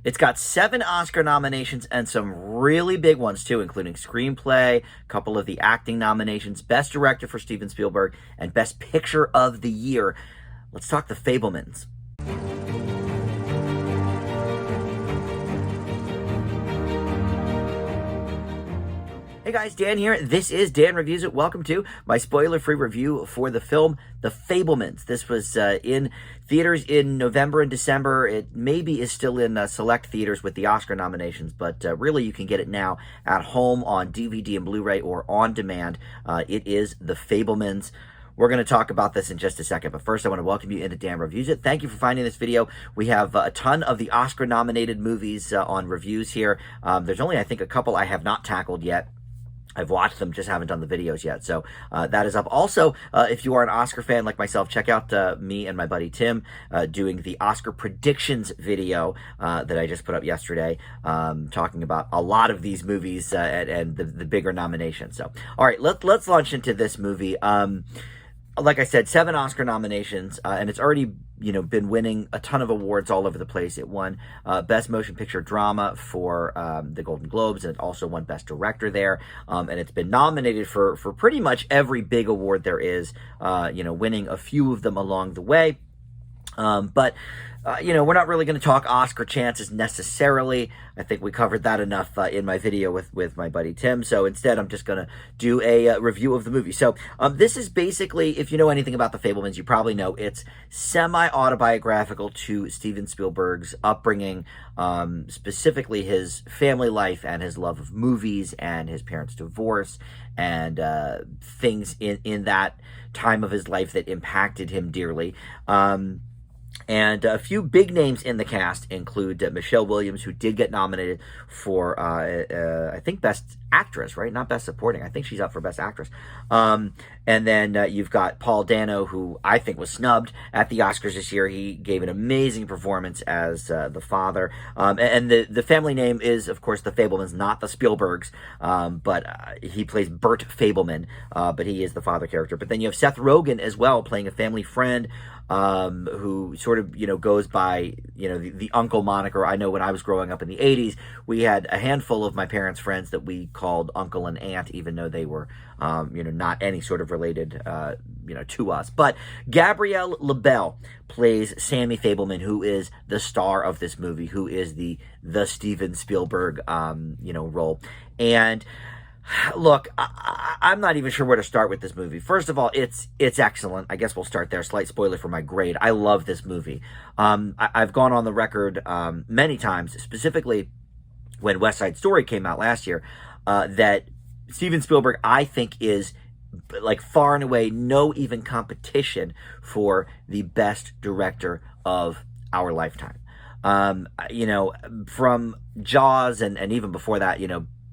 It's got 7 Oscar nominations and some really big ones too, including screenplay, a couple of the acting nominations, Best Director for Steven Spielberg, and Best Picture of the Year. Let's talk The Fabelmans. Hey guys, Dan here. This is Dan Reviews It. Welcome to my spoiler-free review for the film The Fabelmans. This was in theaters in November and December. It maybe is still in select theaters with the Oscar nominations, but really you can get it now at home on DVD and Blu-ray or on demand. It is The Fabelmans. We're going to talk about this in just a second, but first I want to welcome you into Dan Reviews It. Thank you for finding this video. We have a ton of the Oscar-nominated movies on reviews here. There's only, I think, a couple I have not tackled yet. I've watched them, just haven't done the videos yet. So that is up. Also, if you are an Oscar fan like myself, check out me and my buddy Tim doing the Oscar predictions video that I just put up yesterday, talking about a lot of these movies and the bigger nominations. So, all right, let's launch into this movie. Like I said, 7 Oscar nominations, and it's already, been winning a ton of awards all over the place. It won Best Motion Picture Drama for the Golden Globes, and it also won Best Director there. And it's been nominated for pretty much every big award there is, winning a few of them along the way. But we're not really going to talk Oscar chances necessarily. I think we covered that enough in my video with my buddy Tim. So instead, I'm just going to do a review of the movie. So this is basically, if you know anything about The Fabelmans, you probably know it's semi-autobiographical to Steven Spielberg's upbringing, specifically his family life and his love of movies and his parents' divorce and things in that time of his life that impacted him dearly. And a few big names in the cast include Michelle Williams, who did get nominated for, I think, Best Actress, right? Not Best Supporting. I think she's up for Best Actress. And then you've got Paul Dano, who I think was snubbed at the Oscars this year. He gave an amazing performance as the father. And the family name is, of course, the Fabelmans, not the Spielbergs. But he plays Bert Fabelman, but he is the father character. But then you have Seth Rogen as well, playing a family friend, who sort of, goes by, the uncle moniker. I know when I was growing up in the 80s, we had a handful of my parents' friends that we called uncle and aunt, even though they were, not any sort of related, to us. But Gabrielle LaBelle plays Sammy Fabelman, who is the star of this movie, who is the Steven Spielberg, role. And look, I'm not even sure where to start with this movie. First of all, it's excellent. I guess we'll start there. Slight spoiler for my grade. I love this movie. I've gone on the record many times, specifically when West Side Story came out last year, that Steven Spielberg, I think, is like far and away no even competition for the best director of our lifetime. From Jaws and even before that,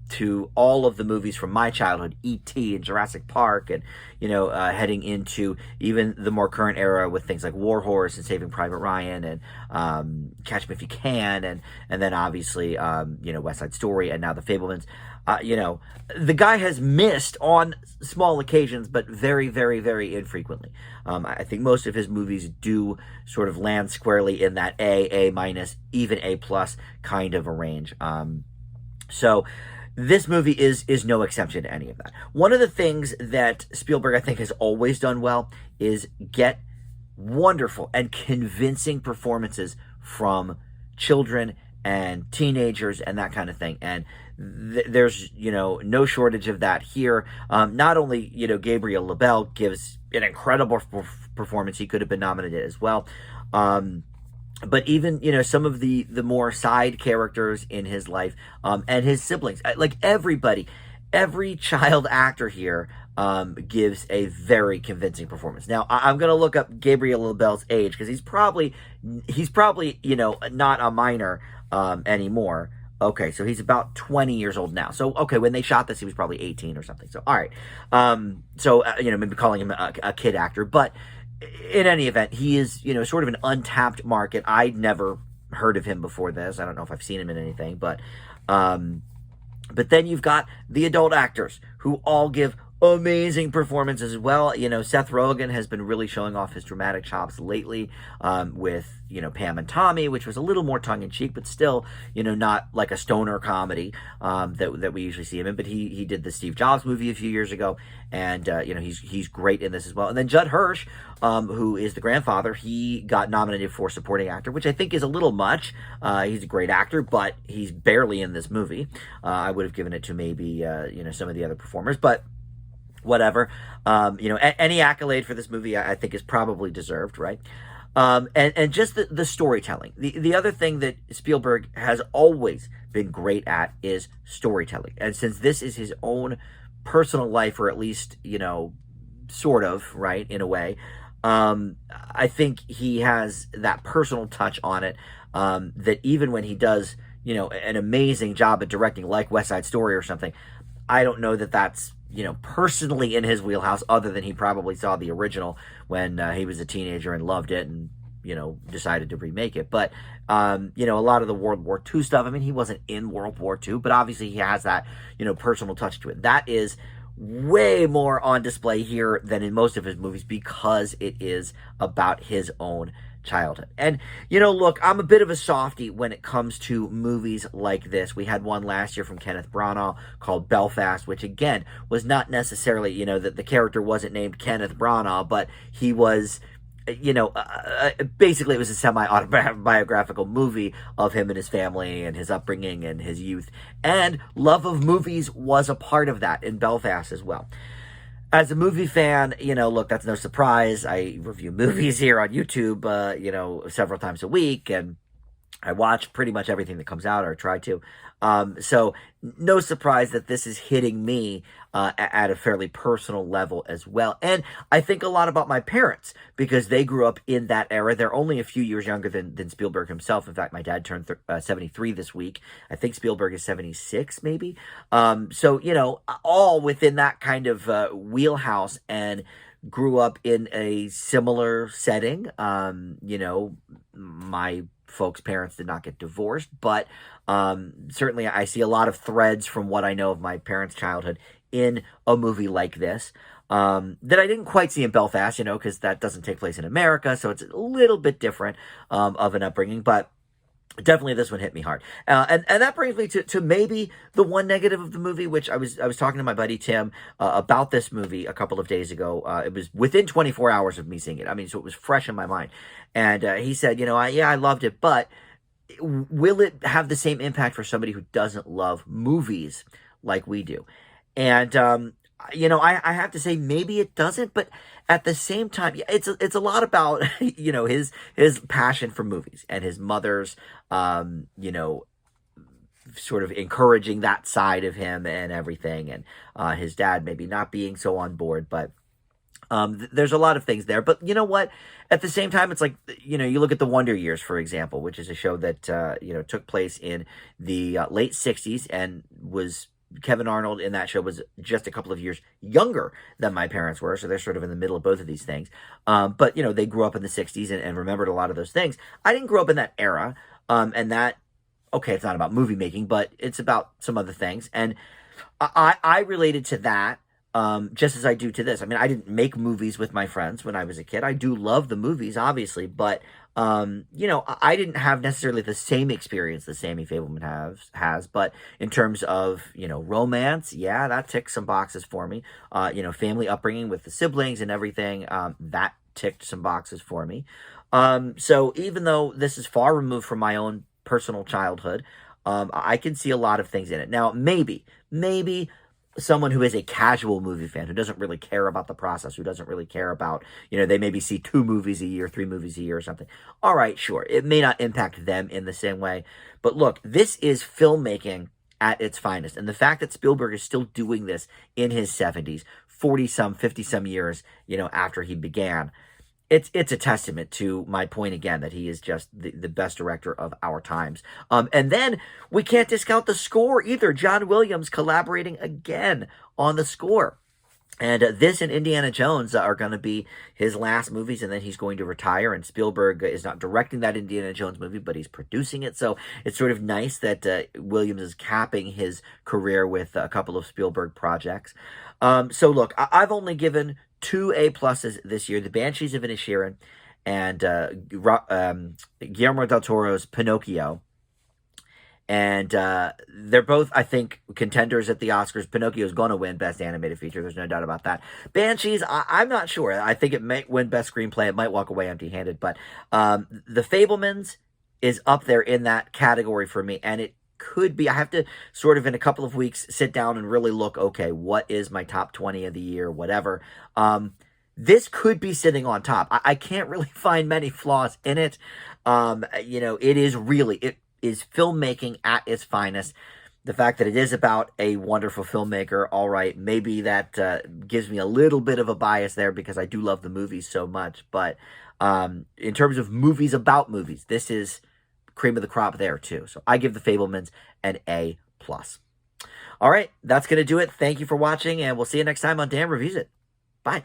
to all of the movies from my childhood, E.T. and Jurassic Park, and, heading into even the more current era with things like War Horse and Saving Private Ryan and Catch Me If You Can, and then obviously, West Side Story, and now The Fabelmans. The guy has missed on small occasions, but very, very, very infrequently. I think most of his movies do sort of land squarely in that A minus, even A plus kind of a range. So this movie is no exception to any of that. One of the things that Spielberg, I think, has always done well is get wonderful and convincing performances from children and teenagers and that kind of thing. And there's, no shortage of that here. Not only, Gabriel LaBelle gives an incredible performance. He could have been nominated as well. But even, some of the more side characters in his life, and his siblings, like everybody, every child actor here, gives a very convincing performance. Now, I'm going to look up Gabriel LaBelle's age, because he's probably, not a minor, anymore. Okay, so he's about 20 years old now. So, okay, when they shot this, he was probably 18 or something. So, all right. Maybe calling him a kid actor, but in any event, he is, sort of an untapped market. I'd never heard of him before this. I don't know if I've seen him in anything, but then you've got the adult actors who all give amazing performance as well. Seth Rogen has been really showing off his dramatic chops lately, with, Pam and Tommy, which was a little more tongue-in-cheek, but still, not like a stoner comedy, that we usually see him in. But he did the Steve Jobs movie a few years ago, and, he's great in this as well. And then Judd Hirsch, who is the grandfather, he got nominated for supporting actor, which I think is a little much. He's a great actor, but he's barely in this movie. I would have given it to maybe, some of the other performers, but whatever. Any accolade for this movie, I think, is probably deserved, right? And just the storytelling. The other thing that Spielberg has always been great at is storytelling. And since this is his own personal life, or at least, sort of, right, in a way, I think he has that personal touch on it, that even when he does, an amazing job at directing, like West Side Story or something, I don't know that that's, personally in his wheelhouse, other than he probably saw the original when he was a teenager and loved it and, decided to remake it. But, a lot of the World War II stuff, I mean, he wasn't in World War II, but obviously he has that, personal touch to it. That is way more on display here than in most of his movies, because it is about his own childhood. And, look, I'm a bit of a softie when it comes to movies like this. We had one last year from Kenneth Branagh called Belfast, which, again, was not necessarily, that the character wasn't named Kenneth Branagh, but he was, basically it was a semi-autobiographical movie of him and his family and his upbringing and his youth. And love of movies was a part of that in Belfast as well. As a movie fan, look, that's no surprise. I review movies here on YouTube, several times a week, and I watch pretty much everything that comes out, or try to. So no surprise that this is hitting me at a fairly personal level as well. And I think a lot about my parents, because they grew up in that era. They're only a few years younger than Spielberg himself. In fact, my dad turned 73 this week. I think Spielberg is 76, maybe. So, all within that kind of wheelhouse, and grew up in a similar setting. My folks' parents did not get divorced, but certainly I see a lot of threads from what I know of my parents' childhood in a movie like this, that I didn't quite see in Belfast, because that doesn't take place in America, so it's a little bit different of an upbringing, but definitely this one hit me hard. And that brings me to maybe the one negative of the movie, which I was talking to my buddy Tim about this movie a couple of days ago. It was within 24 hours of me seeing it. I mean, so it was fresh in my mind. And he said, I loved it, but will it have the same impact for somebody who doesn't love movies like we do? And, I have to say maybe it doesn't, but at the same time, it's a lot about, his passion for movies, and his mother's, sort of encouraging that side of him and everything. And, his dad maybe not being so on board, but there's a lot of things there. But you know what? At the same time, it's like, you look at The Wonder Years, for example, which is a show that, took place in the late 60s, and Kevin Arnold in that show was just a couple of years younger than my parents were. So they're sort of in the middle of both of these things. But, they grew up in the 60s and remembered a lot of those things. I didn't grow up in that era. And that, okay, it's not about movie making, but it's about some other things. And I related to that. Just as I do to this. I mean, I didn't make movies with my friends when I was a kid. I do love the movies, obviously, but, I didn't have necessarily the same experience that Sammy Fabelman has, but in terms of, romance, yeah, that ticked some boxes for me. Family upbringing with the siblings and everything, that ticked some boxes for me. So even though this is far removed from my own personal childhood, I can see a lot of things in it. Now, maybe someone who is a casual movie fan, who doesn't really care about the process, who doesn't really care about, they maybe see 2 movies a year, 3 movies a year or something. All right, sure. It may not impact them in the same way. But look, this is filmmaking at its finest. And the fact that Spielberg is still doing this in his 70s, 40-some, 50-some years, after he began, it's a testament to my point again, that he is just the best director of our times. And then we can't discount the score either. John Williams collaborating again on the score. And this and Indiana Jones are going to be his last movies, and then he's going to retire. And Spielberg is not directing that Indiana Jones movie, but he's producing it. So it's sort of nice that Williams is capping his career with a couple of Spielberg projects. So look, I've only given two A pluses this year: The Banshees of Inisherin and Guillermo del Toro's Pinocchio. And they're both, I think, contenders at the Oscars. Pinocchio's going to win Best Animated Feature. There's no doubt about that. Banshees, I'm not sure. I think it might win Best Screenplay. It might walk away empty-handed. But The Fabelmans is up there in that category for me. And it could be, I have to sort of in a couple of weeks sit down and really look, okay, what is my top 20 of the year, whatever. This could be sitting on top. I can't really find many flaws in it. It is really... is filmmaking at its finest. The fact that it is about a wonderful filmmaker, all right, maybe that gives me a little bit of a bias there because I do love the movies so much. But in terms of movies about movies, this is cream of the crop there too. So I give The Fabelmans an A+. All right, that's going to do it. Thank you for watching, and we'll see you next time on Dan Reviews It. Bye.